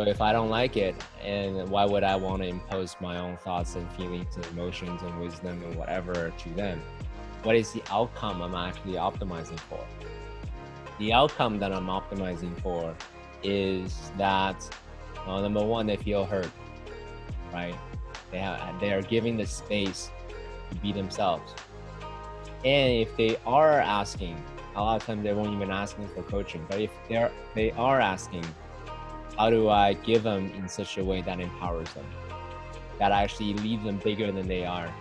So if I don't like it, and why would I want to impose my own thoughts and feelings and emotions and wisdom and whatever to them? What is the outcome I'm actually optimizing for? The outcome that I'm optimizing for is that, number one, they feel heard, right? They are giving the space to be themselves. And if they are asking, a lot of times they won't even asking for coaching, but if they are asking, how do I give them in such a way that empowers them, that actually leaves them bigger than they are,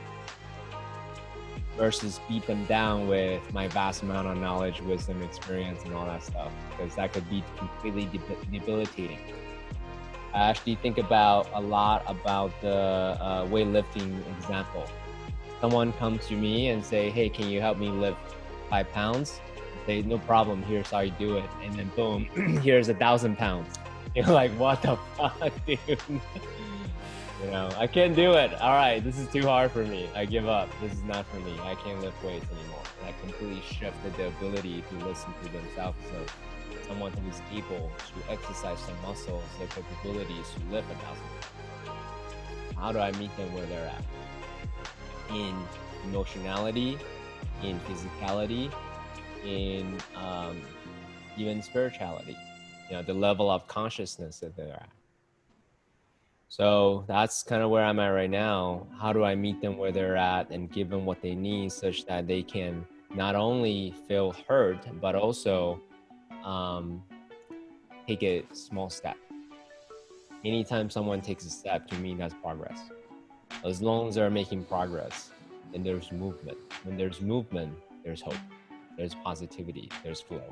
versus beat them down with my vast amount of knowledge, wisdom, experience, and all that stuff, because that could be completely debilitating. I actually think a lot about the weightlifting example. Someone comes to me and say, hey, can you help me lift 5 pounds? I say, no problem, here's how you do it. And then boom, here's 1,000 pounds. You're like, what the fuck, dude? You know, I can't do it. All right, this is too hard for me. I give up. This is not for me. I can't lift weights anymore. And I completely shifted the ability to listen to themselves. So someone who is able to exercise their muscles, their capabilities to lift 1,000 pounds. How do I meet them where they're at? In emotionality, in physicality, in even spirituality, you know, the level of consciousness that they're at. So that's kind of where I'm at right now. How do I meet them where they're at and give them what they need such that they can not only feel heard, but also take a small step. Anytime someone takes a step, to me, that's progress. As long as they're making progress, then there's movement. When there's movement, there's hope. There's positivity, there's flow.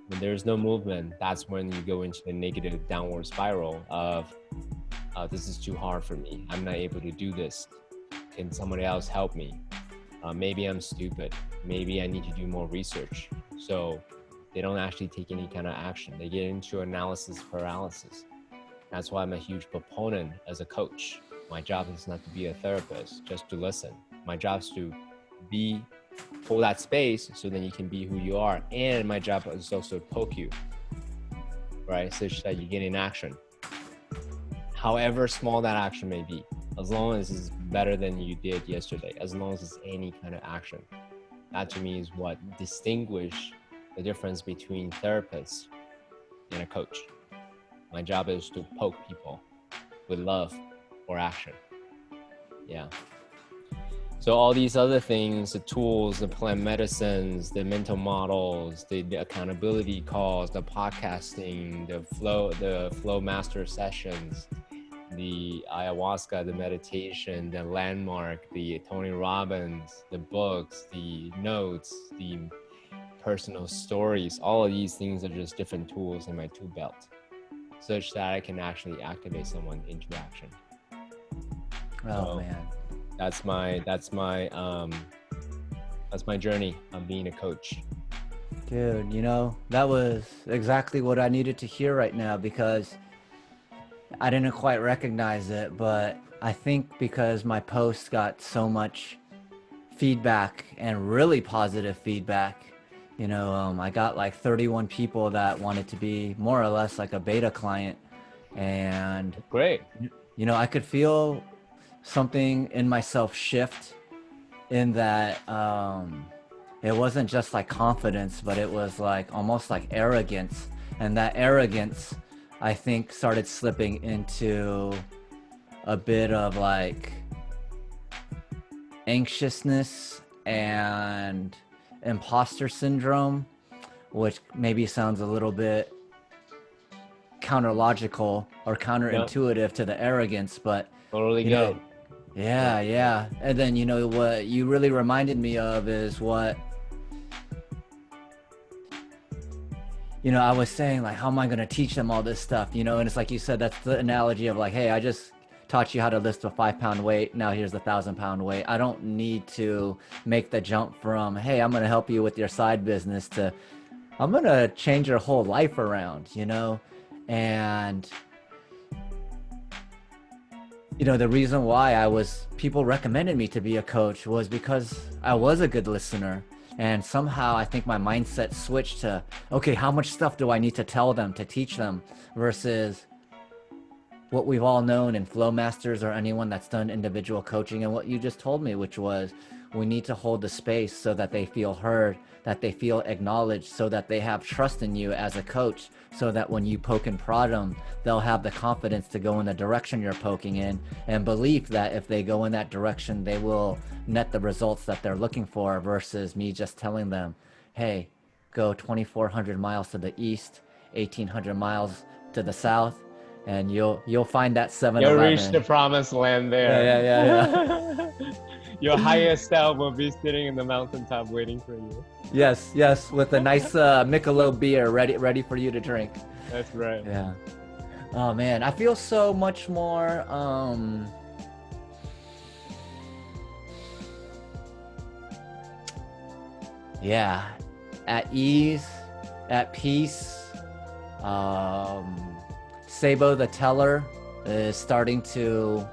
When there's no movement, that's when you go into the negative downward spiral of, this is too hard for me. I'm not able to do this. Can somebody else help me? Maybe I'm stupid. Maybe I need to do more research. So they don't actually take any kind of action. They get into analysis paralysis. That's why I'm a huge proponent as a coach. My job is not to be a therapist, just to listen. My job is to hold that space so then you can be who you are. And my job is also to poke you, right? Such that you get in action. However small that action may be, as long as it's better than you did yesterday, as long as it's any kind of action. That to me is what distinguishes the difference between therapists and a coach. My job is to poke people with love or action. Yeah. So all these other things, the tools, the plant medicines, the mental models, the accountability calls, the podcasting, the flow master sessions, the ayahuasca, the meditation, the landmark, the Tony Robbins, the books, the notes, the personal stories, all of these things are just different tools in my tool belt, such that I can actually activate someone into action. Oh, man. That's my journey on being a coach. Dude, you know, that was exactly what I needed to hear right now, because I didn't quite recognize it, but I think because my post got so much feedback and really positive feedback, you know, I got like 31 people that wanted to be more or less like a beta client. And great, you know, I could feel something in myself shift in that it wasn't just like confidence, but it was like almost like arrogance. And that arrogance, I think, started slipping into a bit of like anxiousness and imposter syndrome, which maybe sounds a little bit counterlogical or counterintuitive to the arrogance, but totally you know, yeah. And then, you know, what you really reminded me of is what, you know, I was saying, like, how am I going to teach them all this stuff, you know? And it's like you said, that's the analogy of like, hey, I just taught you how to lift a 5-pound weight. Now here's a 1,000-pound weight. I don't need to make the jump from, hey, I'm going to help you with your side business to, I'm going to change your whole life around, you know? And, you know, the reason why people recommended me to be a coach was because I was a good listener. And somehow I think my mindset switched to, okay, how much stuff do I need to tell them, to teach them, versus what we've all known in Flow Masters or anyone that's done individual coaching, and what you just told me, which was we need to hold the space so that they feel heard, that they feel acknowledged, so that they have trust in you as a coach, so that when you poke and prod them, they'll have the confidence to go in the direction you're poking in, and belief that if they go in that direction, they will net the results that they're looking for, versus me just telling them, hey, go 2,400 miles to the east, 1,800 miles to the south, and you'll find that 7-Eleven. You'll reach the promised land there. Yeah. Your highest self will be sitting in the mountaintop waiting for you. Yes, with a nice Michelob beer ready for you to drink. That's right. Yeah. Oh man, I feel so much more yeah, at ease, at peace. Seibo the teller is starting to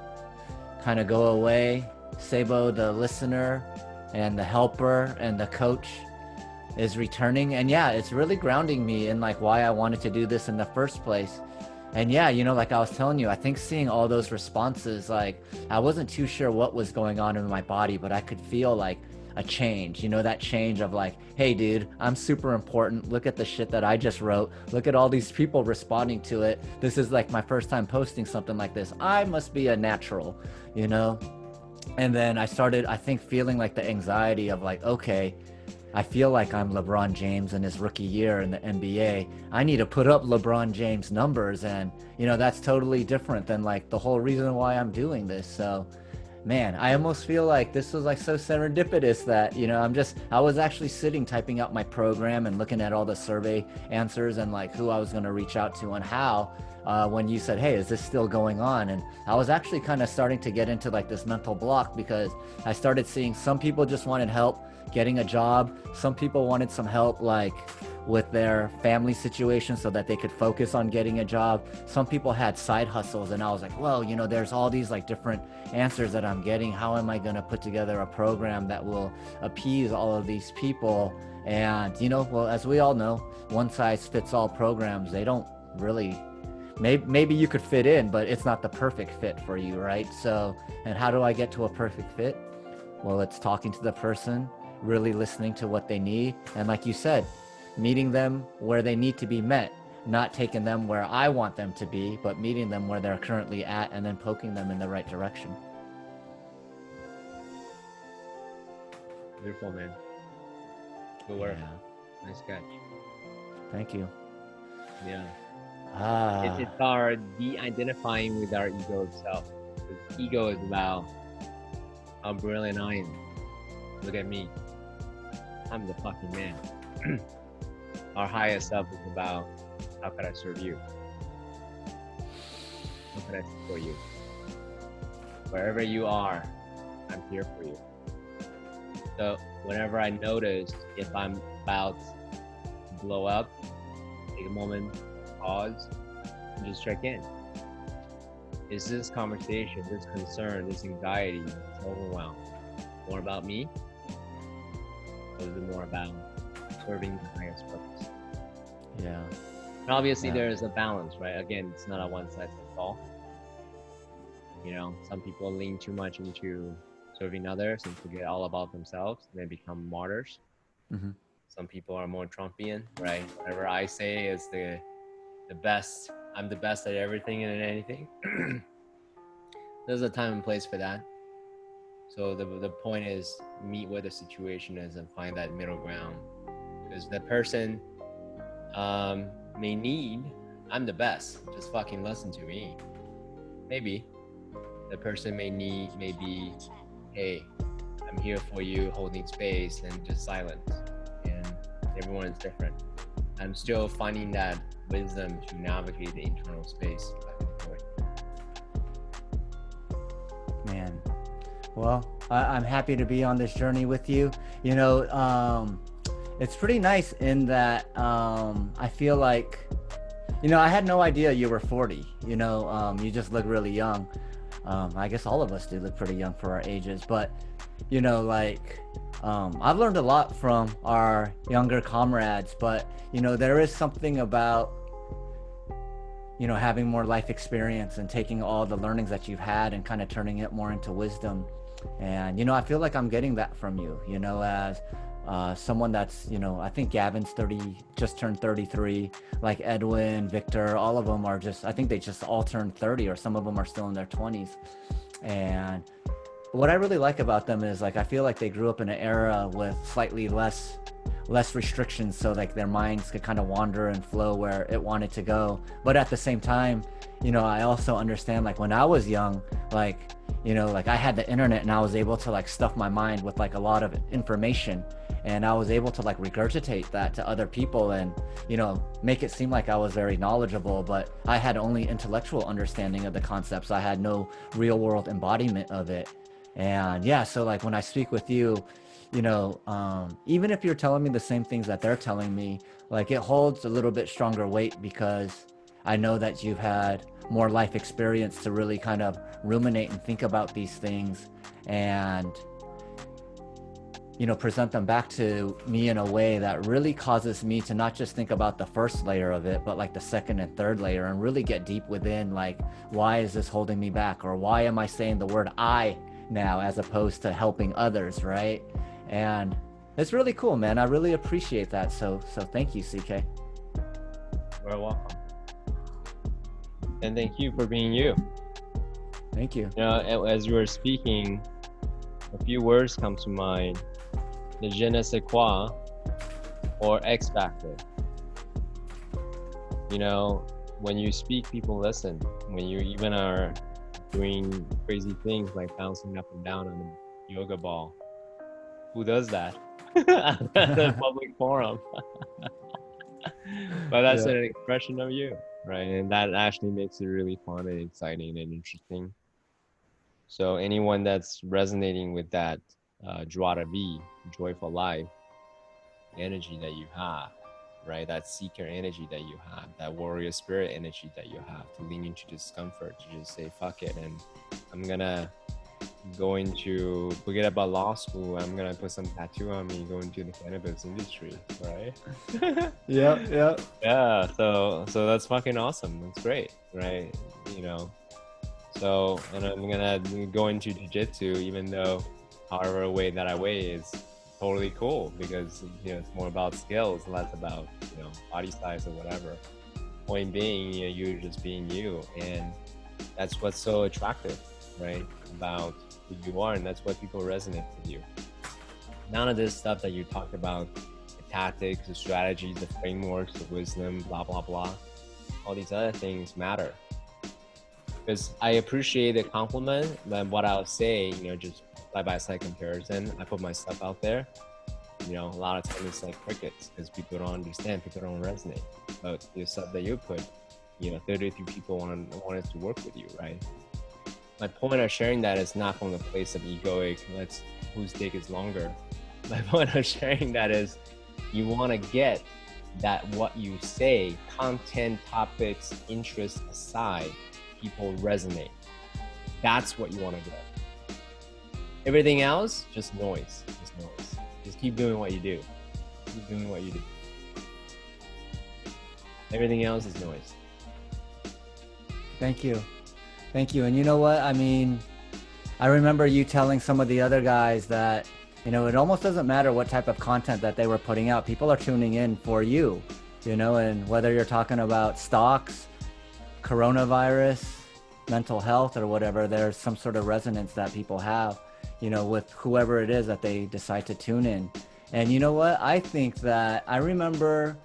kind of go away. Seibo the listener and the helper and the coach is returning. And yeah, it's really grounding me in like why I wanted to do this in the first place. And yeah, you know, like I was telling you, I think seeing all those responses, like I wasn't too sure what was going on in my body, but I could feel like a change, you know, that change of like, hey dude, I'm super important. Look at the shit that I just wrote. Look at all these people responding to it. This is like my first time posting something like this. I must be a natural, you know? And then I started, I think, feeling like the anxiety of like, okay, I feel like I'm LeBron James in his rookie year in the NBA. I need to put up LeBron James numbers. And, you know, that's totally different than like the whole reason why I'm doing this. So, man, I almost feel like this was like so serendipitous that, you know, I was actually sitting typing out my program and looking at all the survey answers and like who I was going to reach out to and how, when you said, hey, is this still going on? And I was actually kind of starting to get into like this mental block, because I started seeing some people just wanted help getting a job. Some people wanted some help like with their family situation so that they could focus on getting a job. Some people had side hustles, and I was like, well, you know, there's all these like different answers that I'm getting. How am I going to put together a program that will appease all of these people? And, you know, well, as we all know, one size fits all programs, they don't really, maybe you could fit in, but it's not the perfect fit for you, right? So, and how do I get to a perfect fit? Well, it's talking to the person, really listening to what they need. And like you said, meeting them where they need to be met, not taking them where I want them to be, but meeting them where they're currently at and then poking them in the right direction. Beautiful, man. Good work. Yeah. Nice catch. Thank you. Yeah. It's our de-identifying with our ego itself. Because ego is about how brilliant I am. Look at me. I'm the fucking man. Our highest self is about how can I serve you? How can I support you? Wherever you are, I'm here for you. So whenever I notice if I'm about to blow up, take a moment, pause, and just check in. Is this conversation, this concern, this anxiety, this overwhelm more about me? Or is it more about serving the highest purpose? Yeah. And obviously there is a balance, right? Again, it's not a one size fits all. You know, some people lean too much into serving others and forget all about themselves and they become martyrs. Mm-hmm. Some people are more Trumpian, right? Whatever I say is the best. I'm the best at everything and anything. There's a time and place for that. So the point is meet where the situation is and find that middle ground. Because the person may need, I'm the best, just fucking listen to me. Maybe. The person may be, hey, I'm here for you, holding space and just silence. And everyone is different. I'm still finding that wisdom to navigate the internal space back and forth. Man, well, I'm happy to be on this journey with you. You know, it's pretty nice in that I feel like, you know, I had no idea you were 40. You know, you just look really young. I guess all of us do look pretty young for our ages, but you know, like I've learned a lot from our younger comrades, but you know, there is something about you know, having more life experience and taking all the learnings that you've had and kind of turning it more into wisdom. And, you know, I feel like I'm getting that from you, you know, as someone that's, you know, I think Gavin's 30, just turned 33, like Edwin, Victor, all of them are just, I think they just all turned 30, or some of them are still in their 20s. And what I really like about them is, like, I feel like they grew up in an era with slightly less restrictions, so like their minds could kind of wander and flow where it wanted to go. But at the same time, you know, I also understand, like, when I was young, like, you know, like I had the internet and I was able to like stuff my mind with like a lot of information, and I was able to like regurgitate that to other people and, you know, make it seem like I was very knowledgeable, but I had only intellectual understanding of the concepts. I had no real world embodiment of it. And yeah, so like when I speak with you, you know, even if you're telling me the same things that they're telling me, like it holds a little bit stronger weight because I know that you've had more life experience to really kind of ruminate and think about these things and, you know, present them back to me in a way that really causes me to not just think about the first layer of it, but like the second and third layer, and really get deep within, like, why is this holding me back? Or why am I saying the word I now as opposed to helping others, right? And it's really cool, man. I really appreciate that. So thank you, CK. You're welcome. And thank you for being you. Thank you. You know, as you were speaking, a few words come to mind: the je ne sais quoi, or X factor. You know, when you speak, people listen. When you even are doing crazy things like bouncing up and down on a yoga ball, who does that at a public forum? But that's an expression of you, right? And that actually makes it really fun and exciting and interesting. So anyone that's resonating with that joie de vie, joyful life energy that you have, right? That seeker energy that you have, that warrior spirit energy that you have, to lean into discomfort, to just say fuck it, and I'm gonna go into, forget about law school, I'm gonna put some tattoo on me, go into the cannabis industry, right? Yeah. So that's fucking awesome. That's great, right? You know, so, and I'm gonna go into jiu-jitsu, even though however way that I weigh is totally cool, because, you know, it's more about skills, less about, you know, body size or whatever. Point being, you know, you're just being you, and that's what's so attractive, right, about who you are, and that's why people resonate with you. None of this stuff that you talked about, the tactics, the strategies, the frameworks, the wisdom, blah blah blah, all these other things matter. Because I appreciate the compliment, but what I'll say, you know, just side-by-side comparison, I put my stuff out there, you know, a lot of times it's like crickets, because people don't understand, people don't resonate. But the stuff that you put, you know, 33 people wanted to work with you, right? My point of sharing that is not from the place of egoic, let's, whose dick is longer. My point of sharing that is, you want to get that what you say, content, topics, interests aside, people resonate. That's what you want to get. Everything else, just noise. Just keep doing what you do. Keep doing what you do. Everything else is noise. Thank you. And you know what? I mean, I remember you telling some of the other guys that, you know, it almost doesn't matter what type of content that they were putting out. People are tuning in for you, you know, and whether you're talking about stocks, coronavirus, mental health, or whatever, there's some sort of resonance that people have, you know, with whoever it is that they decide to tune in. And you know what? I think that I remember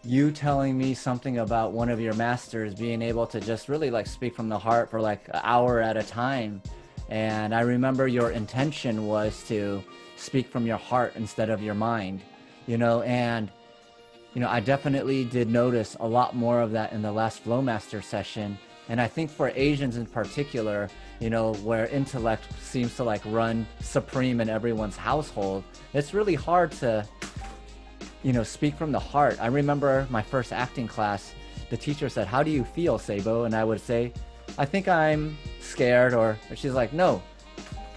you telling me something about one of your masters being able to just really like speak from the heart for like an hour at a time. And I remember your intention was to speak from your heart instead of your mind, you know, and, you know, I definitely did notice a lot more of that in the last Flowmaster session. And I think for Asians in particular, you know, where intellect seems to like run supreme in everyone's household, it's really hard to, you know, speak from the heart. I remember my first acting class, the teacher said, "How do you feel, Seibo?" And I would say, "I think I'm scared," or she's like, "No,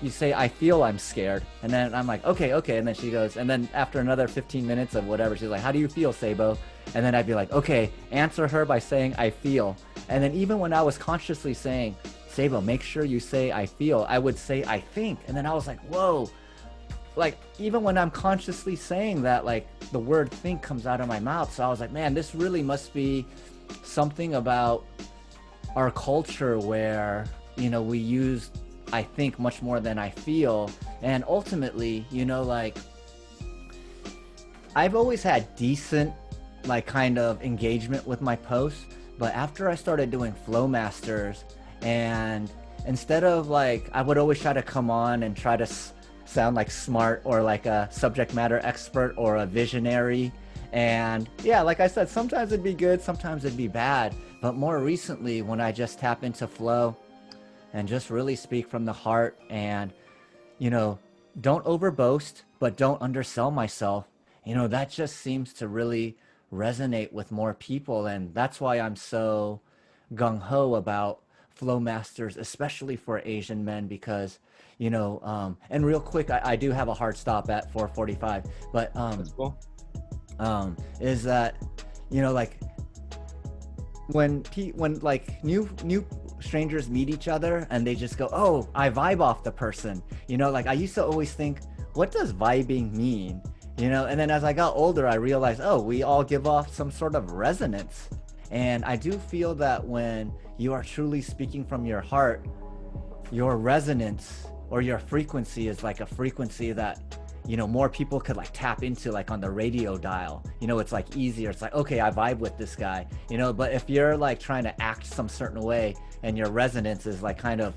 you say, I feel I'm scared." And then I'm like, okay. And then she goes, and then after another 15 minutes of whatever, she's like, "How do you feel, Seibo?" And then I'd be like, okay, answer her by saying I feel. And then even when I was consciously saying, Seibo, make sure you say I feel, I would say I think. And then I was like, whoa, like even when I'm consciously saying that, like the word think comes out of my mouth. So I was like, man, this really must be something about our culture where, you know, we use I think much more than I feel. And ultimately, you know, like I've always had decent like kind of engagement with my posts, but after I started doing Flow Masters, and instead of like I would always try to come on and try to sound like smart or like a subject matter expert or a visionary, and yeah, like I said, sometimes it'd be good, sometimes it'd be bad. But more recently, when I just tap into flow and just really speak from the heart, and you know, don't overboast but don't undersell myself, you know, that just seems to really resonate with more people. And that's why I'm so gung-ho about Flow Masters, especially for Asian men, because you know, and real quick, I do have a hard stop at 4:45, but That's cool. is that, you know, like when like new strangers meet each other and they just go, oh, I vibe off the person, you know, like I used to always think, what does vibing mean, you know? And then as I got older, I realized, oh, we all give off some sort of resonance. And I do feel that when you are truly speaking from your heart, your resonance or your frequency is like a frequency that, you know, more people could like tap into, like on the radio dial, you know, it's like easier. It's like, okay, I vibe with this guy, you know. But if you're like trying to act some certain way and your resonance is like kind of,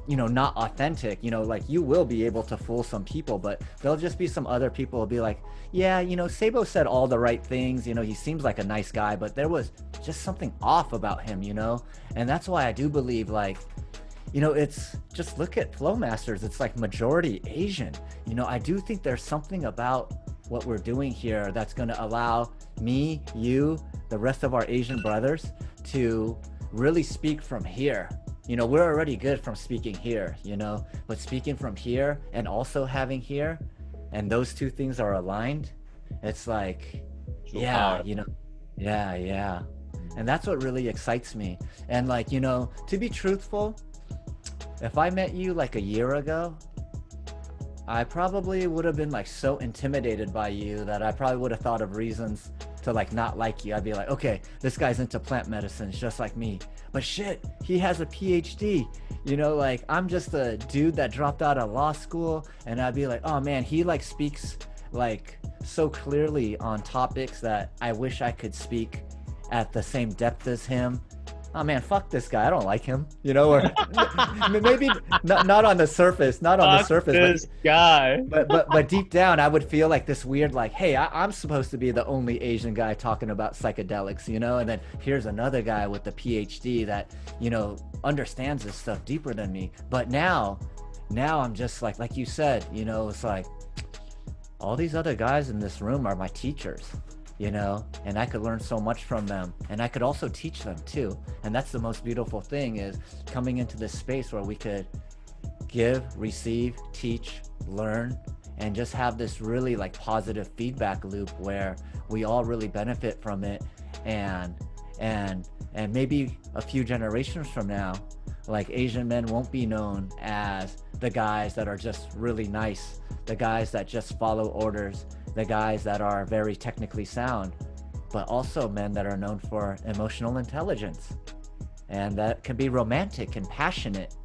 you know, not authentic, you know, like you will be able to fool some people, but there'll just be some other people will be like, yeah, you know, Seibo said all the right things, you know, he seems like a nice guy, but there was just something off about him, you know. And that's why I do believe, like, you know, it's just look at Flow Masters, it's like majority Asian. You know, I do think there's something about what we're doing here that's going to allow me, you, the rest of our Asian brothers to really speak from here. You know, we're already good from speaking here, you know, but speaking from here and also having here, and those two things are aligned, it's like, yeah, you know, yeah. And that's what really excites me. And like, you know, to be truthful, if I met you like a year ago, I probably would have been like so intimidated by you that I probably would have thought of reasons to like not like you. I'd be like, okay, this guy's into plant medicines just like me, but shit, he has a PhD, you know, like I'm just a dude that dropped out of law school. And I'd be like, oh man, he like speaks like so clearly on topics that I wish I could speak at the same depth as him. Oh man, fuck this guy, I don't like him, you know. Or maybe not on the surface, not on the surface, this guy. but deep down I would feel like this weird, like, hey, I'm supposed to be the only Asian guy talking about psychedelics, you know. And then here's another guy with a PhD that, you know, understands this stuff deeper than me. But now I'm just like you said, you know, it's like all these other guys in this room are my teachers, you know, and I could learn so much from them, and I could also teach them too. And that's the most beautiful thing, is coming into this space where we could give, receive, teach, learn, and just have this really like positive feedback loop where we all really benefit from it. And maybe a few generations from now, like Asian men won't be known as the guys that are just really nice, the guys that just follow orders, the guys that are very technically sound, but also men that are known for emotional intelligence, and that can be romantic and passionate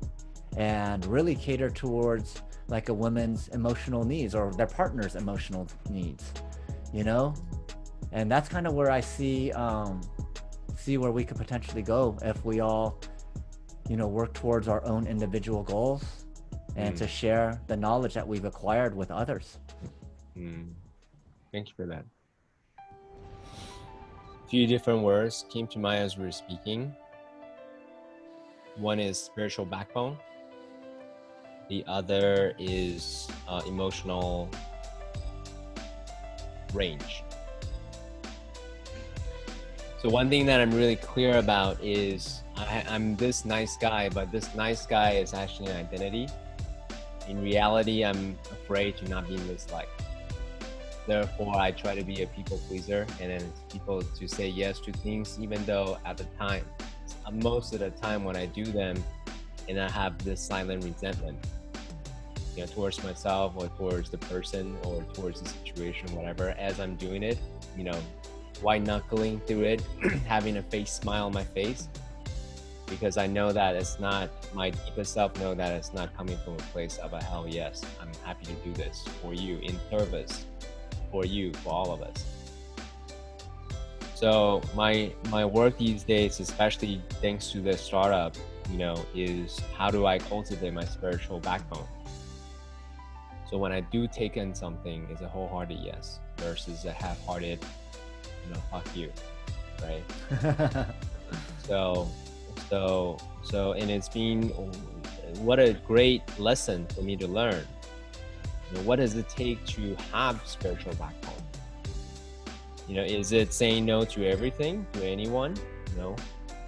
and really cater towards like a woman's emotional needs or their partner's emotional needs, you know. And that's kind of where I see where we could potentially go if we all, you know, work towards our own individual goals and to share the knowledge that we've acquired with others. Thank you for that. A few different words came to mind as we were speaking. One is spiritual backbone. The other is emotional range. So one thing that I'm really clear about is I'm this nice guy, but this nice guy is actually an identity. In reality, I'm afraid to not be misliked. Therefore, I try to be a people pleaser, and then people to say yes to things, even though at the time, most of the time when I do them, and I have this silent resentment, towards myself or towards the person or towards the situation, whatever. As I'm doing it, white knuckling through it, having a face smile on my face, because I know that it's not my deepest self. Know that it's not coming from a place of a hell yes, I'm happy to do this for you, in service for you, for all of us. So my work these days, especially thanks to the startup, is how do I cultivate my spiritual backbone? So when I do take in something, it's a wholehearted yes versus a half-hearted, fuck you, right? So, and it's been what a great lesson for me to learn. What does it take to have spiritual backbone? Is it saying no to everything, to anyone? No,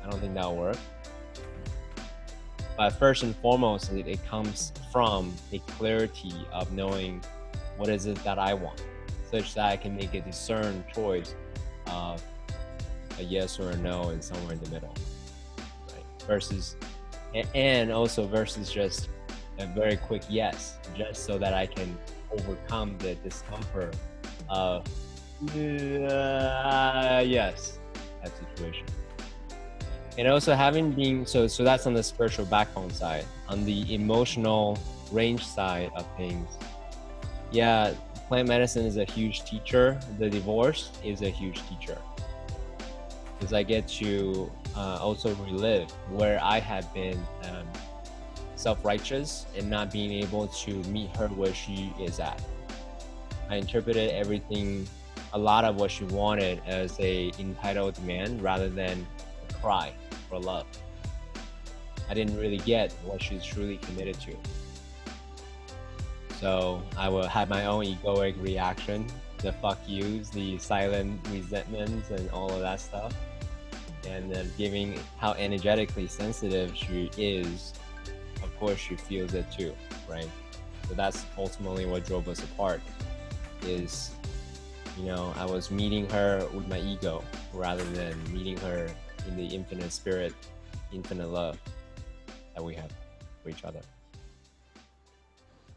I don't think that'll work. But first and foremost, it comes from a clarity of knowing what is it that I want, such that I can make a discerned choice of a yes or a no and somewhere in the middle, right? Versus just a very quick yes, just so that I can overcome the discomfort of yes, that situation. And also having been, so that's on the spiritual backbone side. On the emotional range side of things, yeah, plant medicine is a huge teacher. The divorce is a huge teacher, because I get to also relive where I had been self-righteous and not being able to meet her where she is at. I interpreted everything, a lot of what she wanted, as a entitled demand rather than a cry for love. I didn't really get what she's truly committed to. So I will have my own egoic reaction, the fuck yous, the silent resentments and all of that stuff. And then giving how energetically sensitive she is, of course she feels it too, right? So that's ultimately what drove us apart, is, I was meeting her with my ego rather than meeting her in the infinite spirit, infinite love that we have for each other.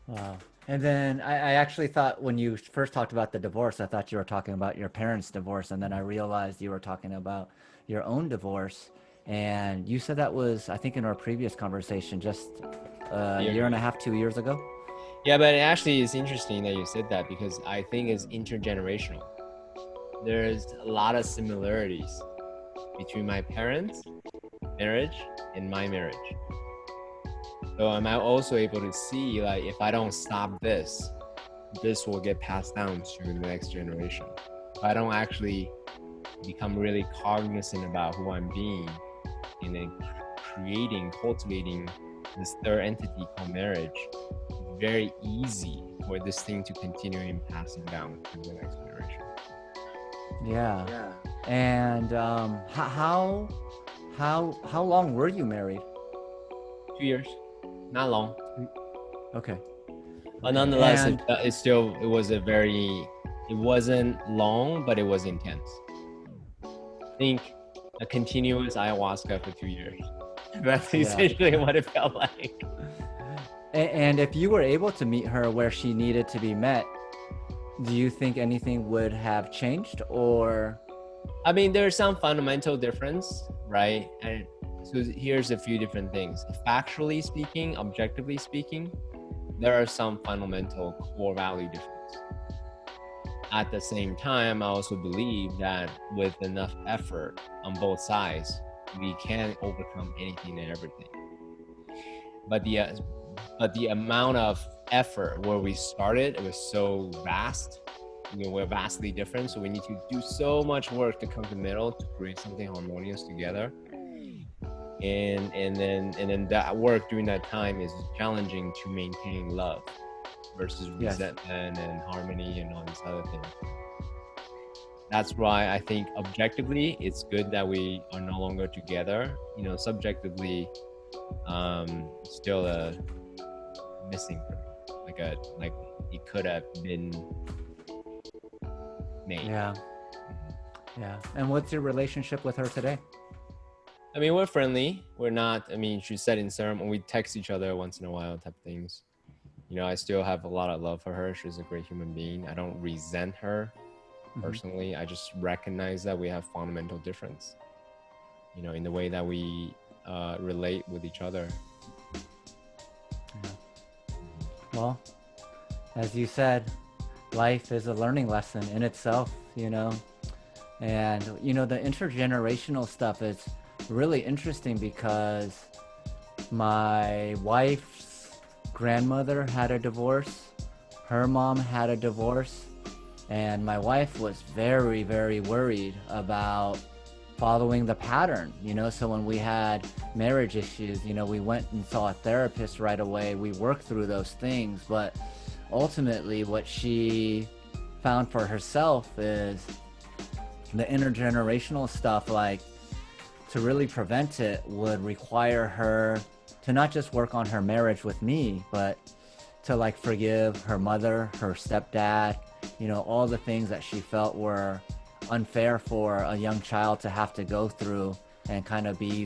Wow. And then I actually thought when you first talked about the divorce, I thought you were talking about your parents' divorce. And then I realized you were talking about your own divorce. And you said that was, I think in our previous conversation, just a year and a half, 2 years ago. Yeah, but it actually is interesting that you said that, because I think it's intergenerational. There's a lot of similarities between my parents' marriage and my marriage. So I'm also able to see, like, if I don't stop this will get passed down to the next generation. If I don't actually become really cognizant about who I'm being, and then cultivating this third entity called marriage, it's very easy for this thing to continue in passing down to the next generation. Yeah. And how long were you married? 2 years, not long. Okay. But nonetheless, it wasn't long, but it was intense. I think a continuous ayahuasca for 2 years. That's essentially what it felt like. And if you were able to meet her where she needed to be met, do you think anything would have changed? Or I mean, there's some fundamental difference, right? And so here's a few different things. Factually speaking, objectively speaking, there are some fundamental core value difference. At the same time, I also believe that with enough effort on both sides, we can overcome anything and everything. But the amount of effort where we started, it was so vast. We're vastly different, so we need to do so much work to come to the middle to create something harmonious together. And then that work during that time is challenging to maintain love versus resentment and harmony and all these other things. That's why I think objectively it's good that we are no longer together. Subjectively, still a missing, like it could have been made. Yeah. Yeah. And what's your relationship with her today? I mean, we're friendly. We're not, I mean, she's set in stone, and we text each other once in a while type of things. You know, I still have a lot of love for her. She's a great human being. I don't resent her personally. I just recognize that we have fundamental difference, you know, in the way that we relate with each other. Yeah. Well, as you said, life is a learning lesson in itself, you know. And, you know, the intergenerational stuff is really interesting because my wife's grandmother had a divorce, her mom had a divorce, and my wife was very, very worried about following the pattern, you know. So when we had marriage issues, you know, we went and saw a therapist right away. We worked through those things, but ultimately what she found for herself is the intergenerational stuff, like, to really prevent it would require her to not just work on her marriage with me, but to like forgive her mother, her stepdad, you know, all the things that she felt were unfair for a young child to have to go through, and kind of be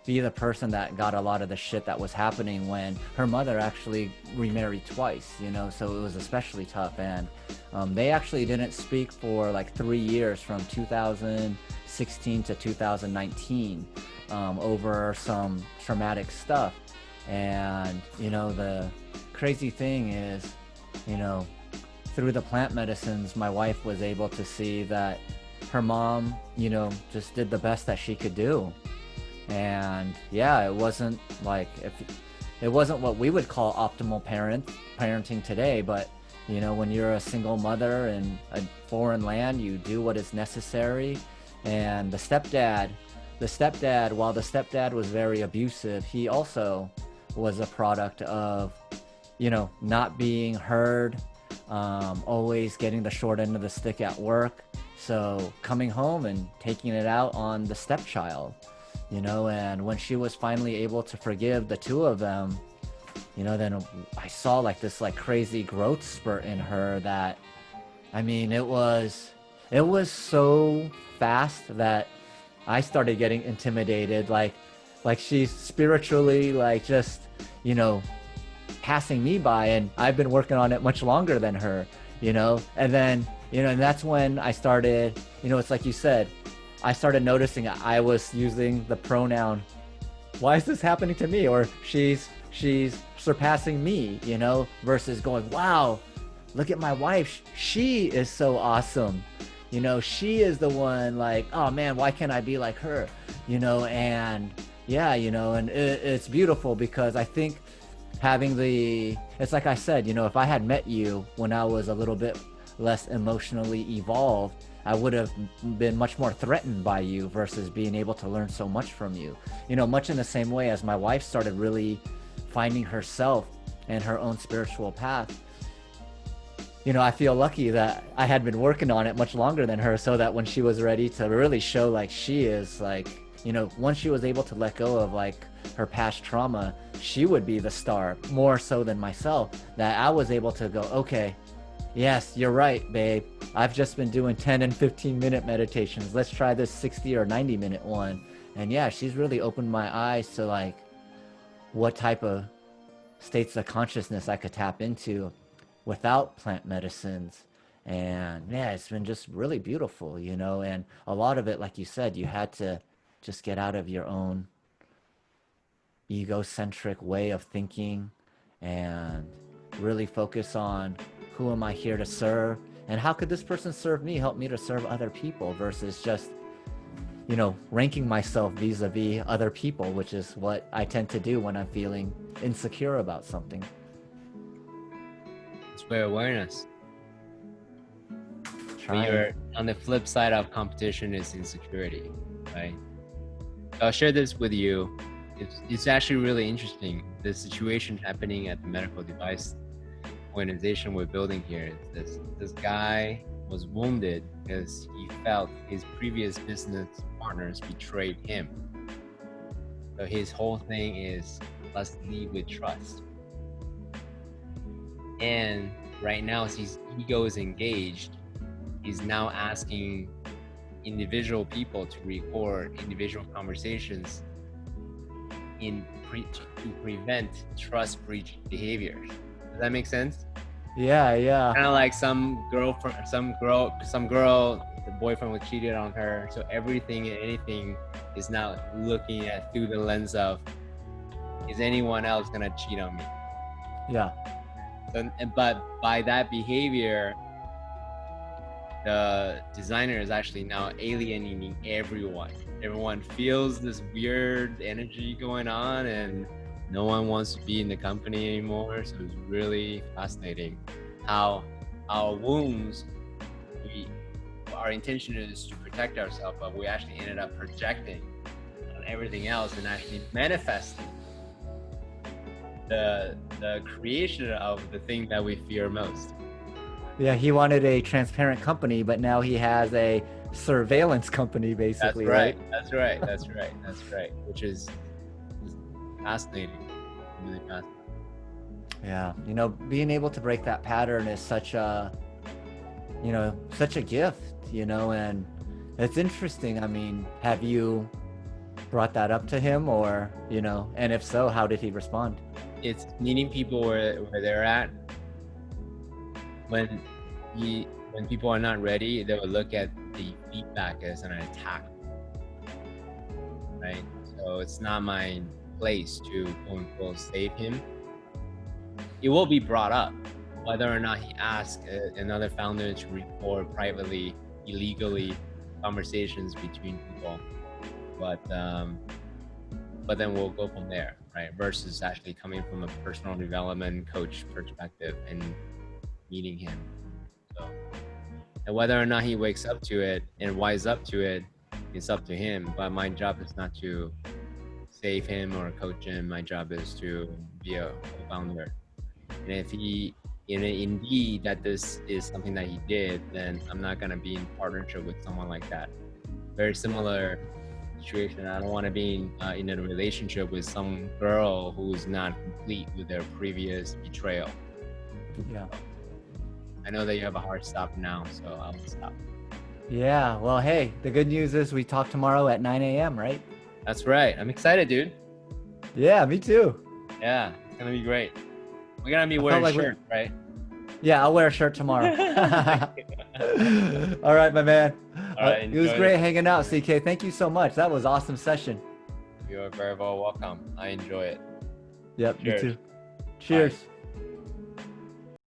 the person that got a lot of the shit that was happening when her mother actually remarried twice, you know. So it was especially tough. And they actually didn't speak for like 3 years, from 2016 to 2019, over some traumatic stuff. And, you know, the crazy thing is, you know, through the plant medicines, my wife was able to see that her mom, you know, just did the best that she could do. And yeah, it wasn't like, if it wasn't what we would call optimal parenting today, but you know, when you're a single mother in a foreign land, you do what is necessary. And the stepdad, while the stepdad was very abusive, he also was a product of, you know, not being heard, always getting the short end of the stick at work. So coming home and taking it out on the stepchild, you know. And when she was finally able to forgive the two of them, you know, then I saw like this like crazy growth spurt in her that, I mean, it was so fast that I started getting intimidated, like she's spiritually like just, you know, passing me by, and I've been working on it much longer than her, you know. And then, you know, and that's when I started, you know, it's like you said, I started noticing I was using the pronoun, why is this happening to me? Or she's surpassing me, you know, versus going, wow, look at my wife. She is so awesome. You know, she is the one, like, oh man, why can't I be like her? You know, and yeah, you know, and it's beautiful because I think having it's like I said, you know, if I had met you when I was a little bit less emotionally evolved, I would have been much more threatened by you versus being able to learn so much from you. You know, much in the same way as my wife started really finding herself and her own spiritual path. You know, I feel lucky that I had been working on it much longer than her, so that when she was ready to really show like she is, like, you know, once she was able to let go of like her past trauma, she would be the star more so than myself. That I was able to go, okay, yes, you're right, babe. I've just been doing 10 and 15-minute meditations. Let's try this 60 or 90-minute one. And yeah, she's really opened my eyes to like what type of states of consciousness I could tap into without plant medicines. And yeah, it's been just really beautiful, you know. And a lot of it, like you said, you had to just get out of your own egocentric way of thinking and really focus on, who am I here to serve, and how could this person serve me, help me to serve other people, versus just, you know, ranking myself vis-a-vis other people, which is what I tend to do when I'm feeling insecure about something. It's where awareness. When Try. you're on the flip side of competition is insecurity, right? I'll share this with you. It's actually really interesting. The situation happening at the medical device organization we're building here. This guy was wounded because he felt his previous business partners betrayed him. So his whole thing is, let's lead with trust. And right now his ego is engaged he's now asking individual people to record individual conversations to prevent trust breach behavior. Does that make sense? Yeah, yeah. Kind of like some girl, the boyfriend was cheated on her, so everything and anything is now looking at through the lens of, is anyone else gonna cheat on me? Yeah. But by that behavior, the designer is actually now alienating everyone. Everyone feels this weird energy going on, and no one wants to be in the company anymore. So it's really fascinating how our wounds, our intention is to protect ourselves, but we actually ended up projecting on everything else and actually manifesting the creation of the thing that we fear most. Yeah, he wanted a transparent company, but now he has a surveillance company, basically. That's right. Which is fascinating. Really fascinating. Yeah, you know, being able to break that pattern is such a, you know, such a gift, you know, and it's interesting. I mean, have you brought that up to him, or, you know, and if so, how did he respond? It's meeting people where they're at. When people are not ready, they will look at the feedback as an attack, right? So it's not my place to quote unquote save him. It will be brought up whether or not he asks another founder to record privately, illegally conversations between people, but then we'll go from there, right? Versus actually coming from a personal development coach perspective and meeting him. So, and whether or not he wakes up to it and wise up to it, it's up to him. But my job is not to save him or coach him. My job is to be a co-founder. And if he, indeed that this is something that he did, then I'm not gonna be in partnership with someone like that. Very similar situation. I don't want to be in a relationship with some girl who's not complete with their previous betrayal. Yeah. I know that you have a hard stop now, so I'll stop. Yeah, well, hey, the good news is we talk tomorrow at 9 a.m., right? That's right. I'm excited, dude. Yeah, me too. Yeah, it's gonna be great. We're gonna be wearing like shirts, right? Yeah, I'll wear a shirt tomorrow. All right, my man. All right, it was great hanging out, CK. Thank you so much. That was an awesome session. You are very well welcome. I enjoy it. Yep, Cheers. me too. Cheers. Bye.